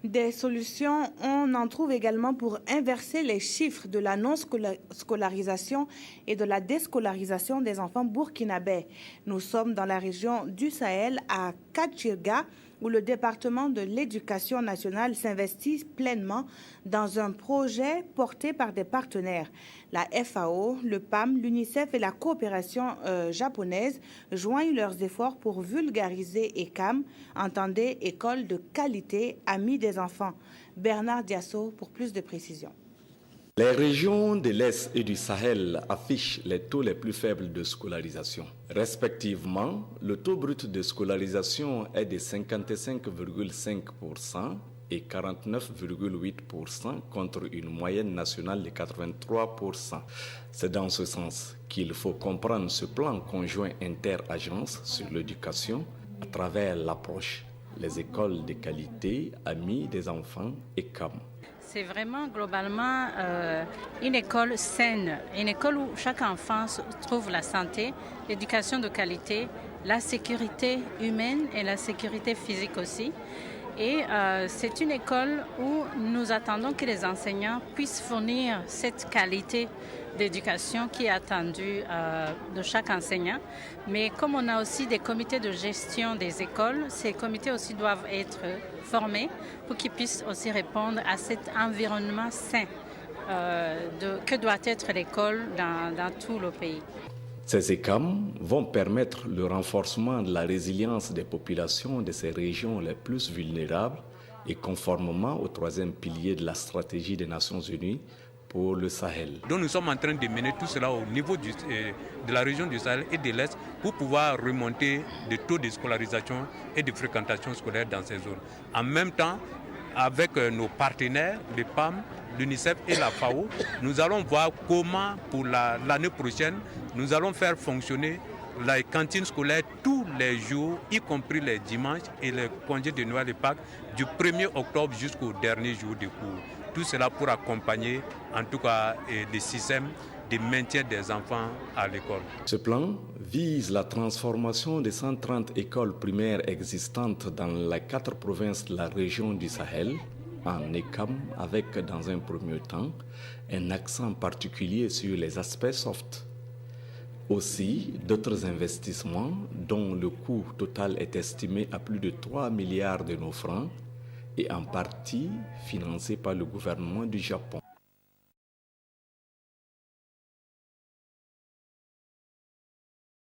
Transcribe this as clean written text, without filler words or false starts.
Des solutions, on en trouve également pour inverser les chiffres de la non-scolarisation et de la déscolarisation des enfants burkinabés. Nous sommes dans la région du Sahel, à Kachirga, où le département de l'éducation nationale s'investit pleinement dans un projet porté par des partenaires. La FAO, le PAM, l'UNICEF et la coopération japonaise joignent leurs efforts pour vulgariser ECAM, entendez école de qualité, amis des enfants. Bernard Diasso pour plus de précisions. Les régions de l'Est et du Sahel affichent les taux les plus faibles de scolarisation. Respectivement, le taux brut de scolarisation est de 55,5% et 49,8% contre une moyenne nationale de 83%. C'est dans ce sens qu'il faut comprendre ce plan conjoint inter-agences sur l'éducation à travers l'approche les écoles de qualité, amis des enfants et CAM. C'est vraiment globalement une école saine, une école où chaque enfant trouve la santé, l'éducation de qualité, la sécurité humaine et la sécurité physique aussi. Et c'est une école où nous attendons que les enseignants puissent fournir cette qualité d'éducation qui est attendue de chaque enseignant. Mais comme on a aussi des comités de gestion des écoles, ces comités aussi doivent être formés pour qu'ils puissent aussi répondre à cet environnement sain que doit être l'école dans tout le pays. Ces ECAM vont permettre le renforcement de la résilience des populations de ces régions les plus vulnérables et conformément au troisième pilier de la stratégie des Nations Unies pour le Sahel. Donc nous sommes en train de mener tout cela au niveau de la région du Sahel et de l'Est pour pouvoir remonter le taux de scolarisation et de fréquentation scolaire dans ces zones. En même temps, avec nos partenaires, le PAM, l'UNICEF et la FAO, nous allons voir comment pour l'année prochaine, nous allons faire fonctionner la cantine scolaire tous les jours, y compris les dimanches et les congés de Noël et Pâques, du 1er octobre jusqu'au dernier jour de cours. Tout cela pour accompagner en tout cas le système de maintien des enfants à l'école. Ce plan vise la transformation des 130 écoles primaires existantes dans les 4 provinces de la région du Sahel en ECAM avec, dans un premier temps, un accent particulier sur les aspects soft. Aussi, d'autres investissements dont le coût total est estimé à plus de 3 milliards de nos francs et en partie financés par le gouvernement du Japon.